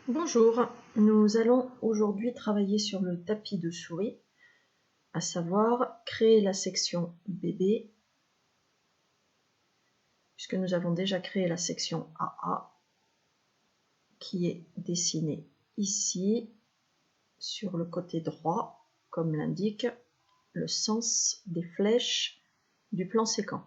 Bonjour, nous allons aujourd'hui travailler sur le tapis de souris, à savoir créer la section bébé, puisque nous avons déjà créé la section AA, qui est dessinée ici, sur le côté droit, comme l'indique le sens des flèches du plan séquent.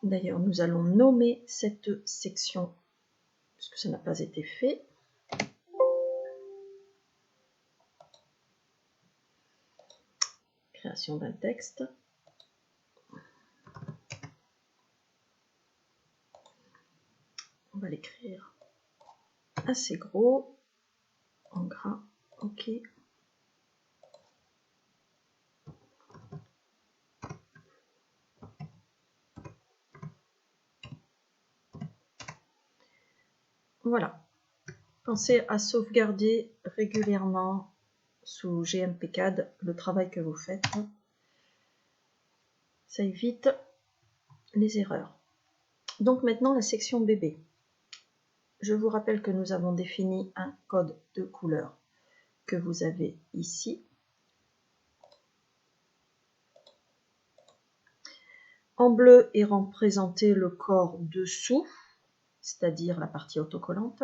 D'ailleurs, nous allons nommer cette section, puisque ça n'a pas été fait. Création d'un texte. On va l'écrire assez gros, en gras, ok. Voilà. Pensez à sauvegarder régulièrement sous GMPCAD le travail que vous faites. Ça évite les erreurs. Donc maintenant la section bébé. Je vous rappelle que nous avons défini un code de couleur que vous avez ici. En bleu est représenté le corps dessous, c'est-à-dire la partie autocollante.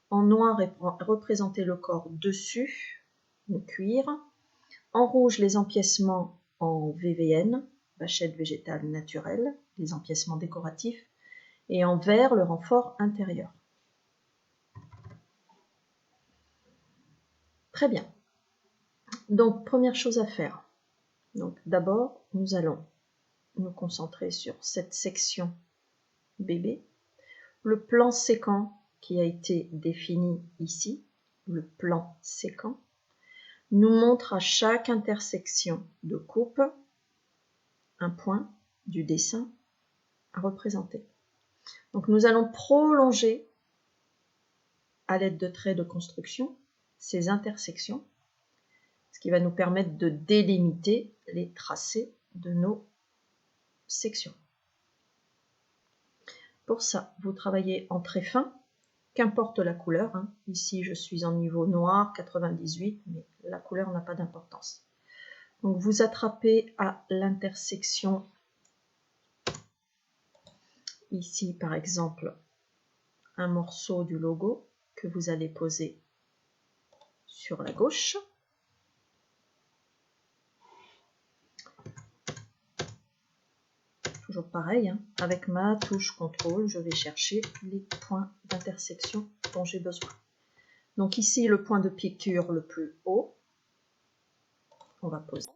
En noir est représenté le corps dessus, le cuir. En rouge, les empiècements en VVN, vachette végétale naturelle, les empiècements décoratifs. Et en vert, le renfort intérieur. Très bien. Donc, première chose à faire. Donc, d'abord, nous allons nous concentrer sur cette section bébé. Le plan séquent qui a été défini ici, le plan séquent, nous montre à chaque intersection de coupe un point du dessin à représenter. Donc nous allons prolonger à l'aide de traits de construction ces intersections, ce qui va nous permettre de délimiter les tracés de nos sections. Pour ça, vous travaillez en trait fin, qu'importe la couleur. Ici, je suis en niveau noir, 98, mais la couleur n'a pas d'importance. Donc vous attrapez à l'intersection, ici par exemple, un morceau du logo que vous allez poser sur la gauche. Toujours pareil, avec ma touche CTRL, je vais chercher les points d'intersection dont j'ai besoin. Donc ici, le point de piqûre le plus haut, on va poser.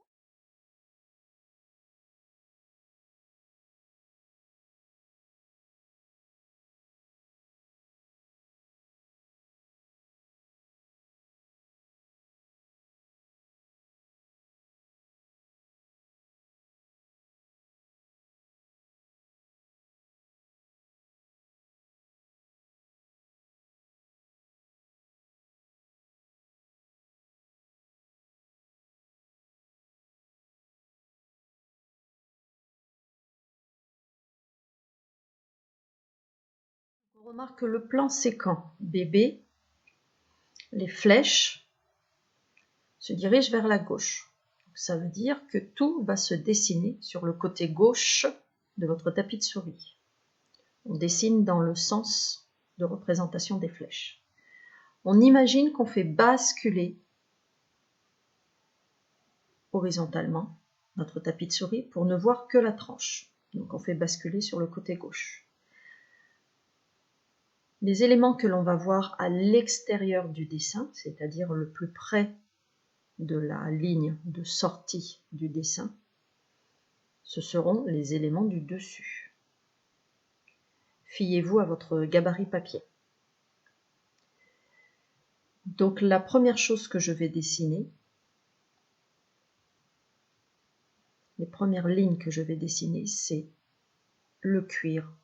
On remarque que le plan séquent bébé, les flèches se dirigent vers la gauche. Donc, ça veut dire que tout va se dessiner sur le côté gauche de votre tapis de souris. On dessine dans le sens de représentation des flèches. On imagine qu'on fait basculer horizontalement notre tapis de souris pour ne voir que la tranche. Donc on fait basculer sur le côté gauche. Les éléments que l'on va voir à l'extérieur du dessin, c'est-à-dire le plus près de la ligne de sortie du dessin, ce seront les éléments du dessus. Fiez-vous à votre gabarit papier. Donc la première chose que je vais dessiner, les premières lignes que je vais dessiner, c'est le cuir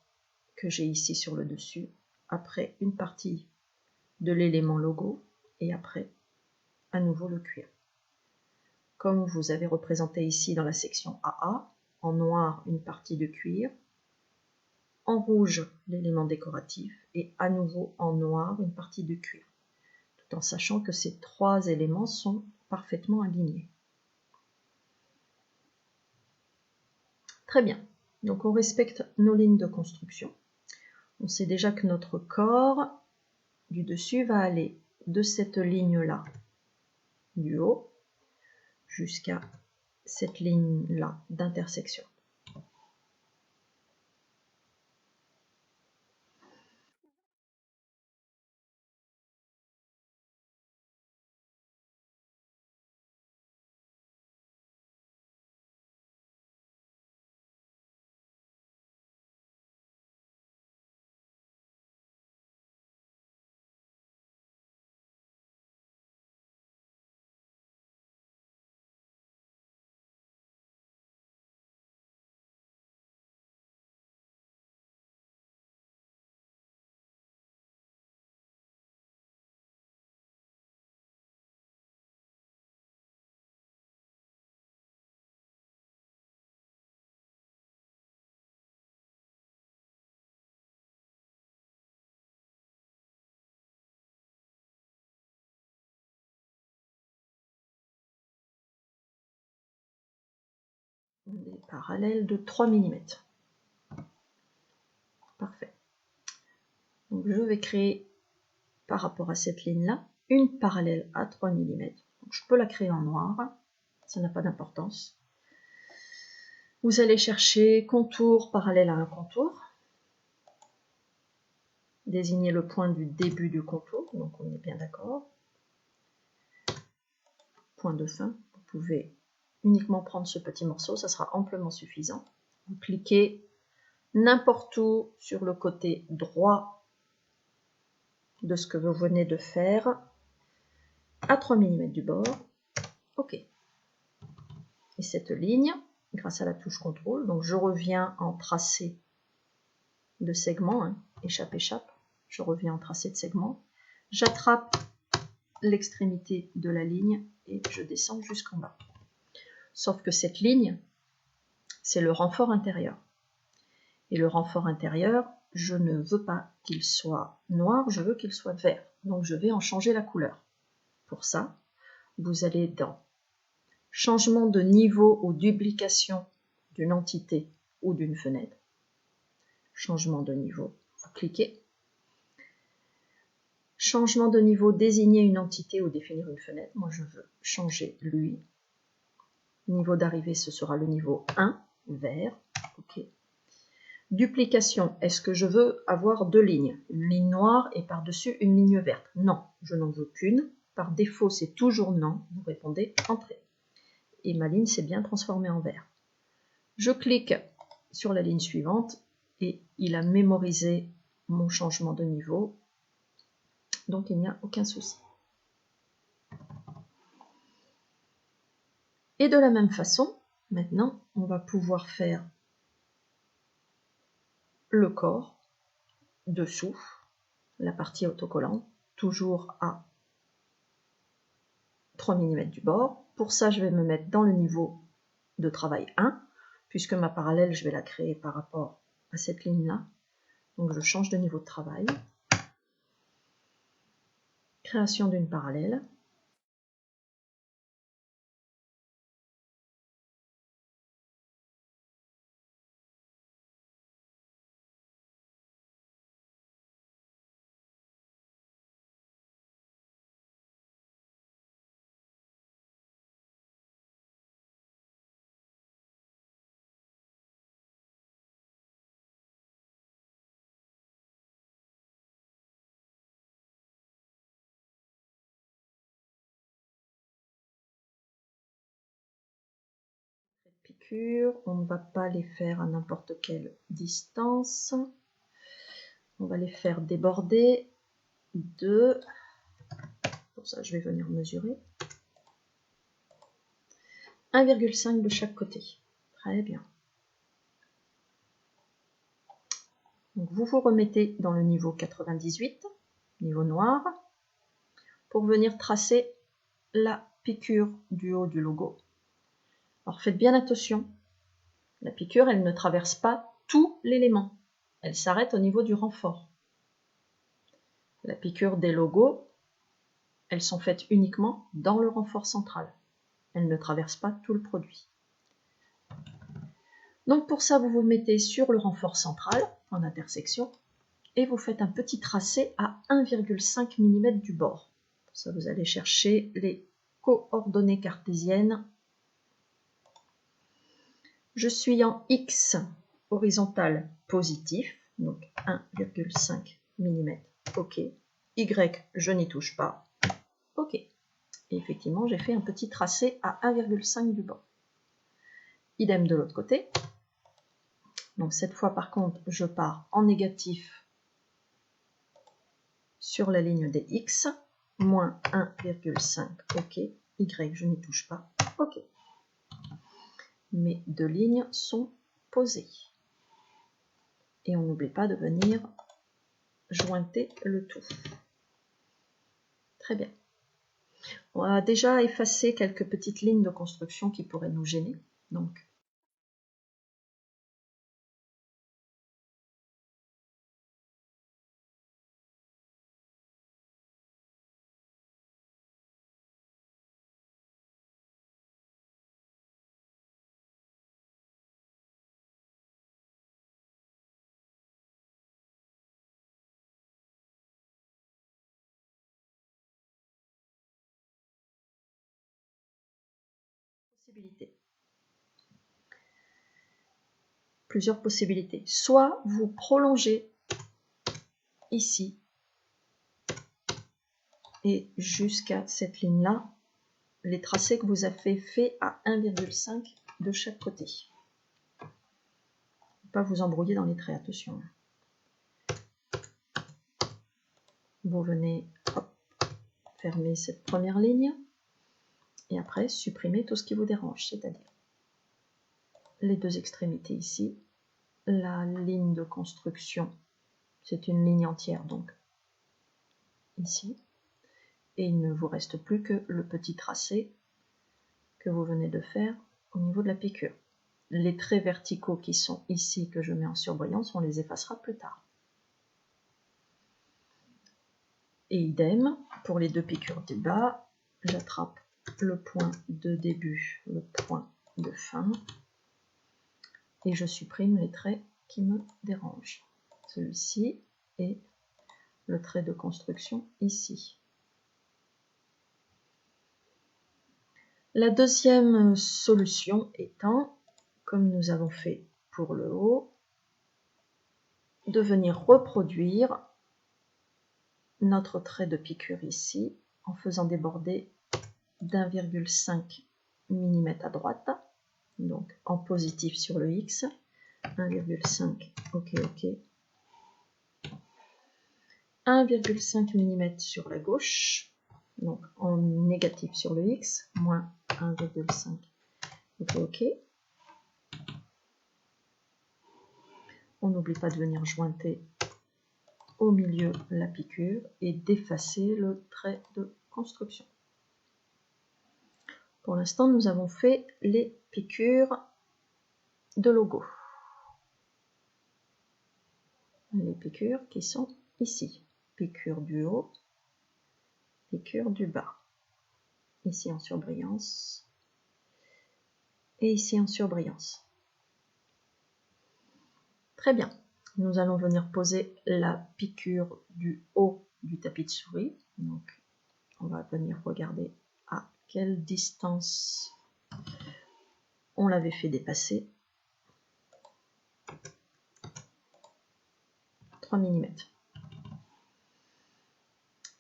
que j'ai ici sur le dessus, après une partie de l'élément logo et après à nouveau le cuir. Comme vous avez représenté ici dans la section AA, en noir une partie de cuir, en rouge l'élément décoratif et à nouveau en noir une partie de cuir, tout en sachant que ces trois éléments sont parfaitement alignés. Très bien, donc on respecte nos lignes de construction. On sait déjà que notre corps du dessus va aller de cette ligne-là du haut jusqu'à cette ligne-là d'intersection. Des parallèles de 3 mm. Parfait. Donc je vais créer par rapport à cette ligne-là une parallèle à 3 mm. Donc je peux la créer en noir, ça n'a pas d'importance. Vous allez chercher contour parallèle à un contour. Désignez le point du début du contour, donc on est bien d'accord. Point de fin, vous pouvez uniquement prendre ce petit morceau, ça sera amplement suffisant. Vous cliquez n'importe où sur le côté droit de ce que vous venez de faire, à 3 mm du bord. OK. Et cette ligne, grâce à la touche CTRL, donc je reviens en tracé de segment, hein, échappe, je reviens en tracé de segment, j'attrape l'extrémité de la ligne et je descends jusqu'en bas. Sauf que cette ligne, c'est le renfort intérieur. Et le renfort intérieur, je ne veux pas qu'il soit noir, je veux qu'il soit vert. Donc je vais en changer la couleur. Pour ça, vous allez dans changement de niveau ou duplication d'une entité ou d'une fenêtre. Changement de niveau, vous cliquez. Changement de niveau, désigner une entité ou définir une fenêtre. Moi, je veux changer lui. Niveau d'arrivée, ce sera le niveau 1, vert. OK. Duplication, est-ce que je veux avoir deux lignes? Une ligne noire et par-dessus une ligne verte? Non, je n'en veux qu'une. Par défaut, c'est toujours non. Vous répondez entrée. Et ma ligne s'est bien transformée en vert. Je clique sur la ligne suivante et il a mémorisé mon changement de niveau. Donc il n'y a aucun souci. Et de la même façon, maintenant, on va pouvoir faire le corps dessous, la partie autocollante, toujours à 3 mm du bord. Pour ça, je vais me mettre dans le niveau de travail 1, puisque ma parallèle, je vais la créer par rapport à cette ligne-là. Donc je change de niveau de travail. Création d'une parallèle. Piqûres, on ne va pas les faire à n'importe quelle distance. On va les faire déborder de... Pour ça, je vais venir mesurer. 1,5 de chaque côté. Très bien. Donc vous vous remettez dans le niveau 98, niveau noir, pour venir tracer la piqûre du haut du logo. Alors faites bien attention, la piqûre, elle ne traverse pas tout l'élément. elle s'arrête au niveau du renfort. La piqûre des logos, elles sont faites uniquement dans le renfort central. Elles ne traversent pas tout le produit. Donc pour ça, vous vous mettez sur le renfort central, en intersection, et vous faites un petit tracé à 1,5 mm du bord. Pour ça, vous allez chercher les coordonnées cartésiennes. Je suis en X horizontal positif, donc 1,5 mm, OK. Y, je n'y touche pas, OK. Et effectivement, j'ai fait un petit tracé à 1,5 du bord. Idem de l'autre côté. Donc cette fois, par contre, je pars en négatif sur la ligne des X, moins 1,5, OK. Y, je n'y touche pas, OK. Mes deux lignes sont posées. Et on n'oublie pas de venir jointer le tout. Très bien. On a déjà effacé quelques petites lignes de construction qui pourraient nous gêner. Donc, plusieurs possibilités. Soit vous prolongez ici et jusqu'à cette ligne-là, les tracés que vous avez faits à 1,5 de chaque côté. Ne pas vous embrouiller dans les traits, attention. Vous venez fermer cette première ligne et après supprimer tout ce qui vous dérange, c'est-à-dire les deux extrémités ici, la ligne de construction, c'est une ligne entière donc ici, et il ne vous reste plus que le petit tracé que vous venez de faire au niveau de la piqûre. Les traits verticaux qui sont ici que je mets en surbrillance, on les effacera plus tard. Et idem, pour les deux piqûres du bas, j'attrape le point de début, le point de fin, et je supprime les traits qui me dérangent. Celui-ci et le trait de construction ici. La deuxième solution étant, comme nous avons fait pour le haut, de venir reproduire notre trait de piqûre ici en faisant déborder d'1,5 mm à droite, donc en positif sur le X, 1,5, OK, OK, 1,5 mm sur la gauche, donc en négatif sur le X, moins 1,5, OK, OK. On n'oublie pas de venir jointer au milieu la piqûre et d'effacer le trait de construction. Pour l'instant, nous avons fait les piqûres de logo. Les piqûres qui sont ici. Piqûre du haut, piqûre du bas. Ici en surbrillance et ici en surbrillance. Très bien. Nous allons venir poser la piqûre du haut du tapis de souris. Donc, on va venir regarder à quelle distance on l'avait fait dépasser. 3 mm.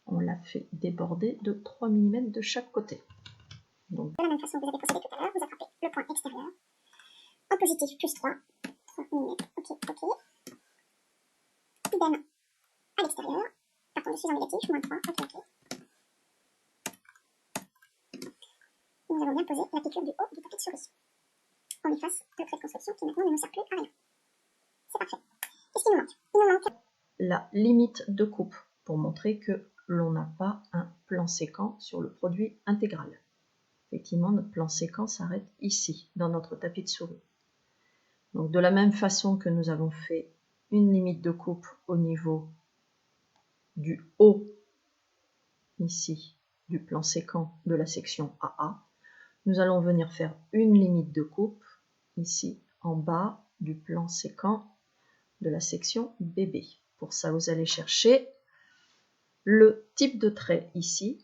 On l'a fait déborder de 3 mm de chaque côté. Donc, de la même façon que vous avez procédé tout à l'heure, vous attrapez le point extérieur en positif plus 3 mm, OK, OK. Idem à l'extérieur, par contre je suis en négatif, moins 3, OK, OK. Nous avons bien posé la piqûre du haut du tapis de souris. On efface le trait de construction qui maintenant ne nous sert plus à rien. C'est parfait. Qu'est-ce qu'il nous manque? Il nous manque la limite de coupe pour montrer que l'on n'a pas un plan séquent sur le produit intégral. Effectivement, notre plan séquent s'arrête ici, dans notre tapis de souris. Donc de la même façon que nous avons fait une limite de coupe au niveau du haut, ici, du plan séquent de la section AA. Nous allons venir faire une limite de coupe, ici, en bas du plan séquent de la section BB. Pour ça, vous allez chercher le type de trait ici,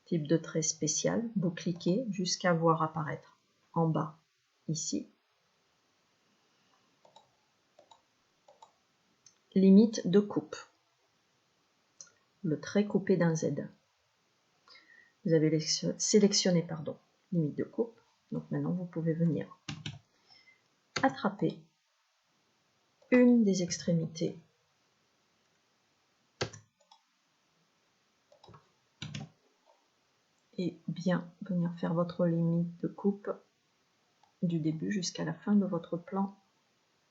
type de trait spécial, vous cliquez jusqu'à voir apparaître en bas, ici, limite de coupe, le trait coupé d'un Z. Vous avez sélectionné, limite de coupe, donc maintenant vous pouvez venir attraper une des extrémités et bien venir faire votre limite de coupe du début jusqu'à la fin de votre plan,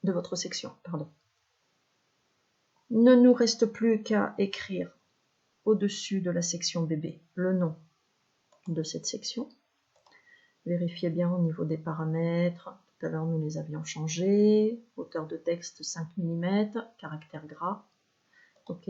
de votre section. Ne nous reste plus qu'à écrire au-dessus de la section BB le nom de cette section. Vérifiez bien au niveau des paramètres. Tout à l'heure, nous les avions changés. Hauteur de texte 5 mm, caractère gras. OK.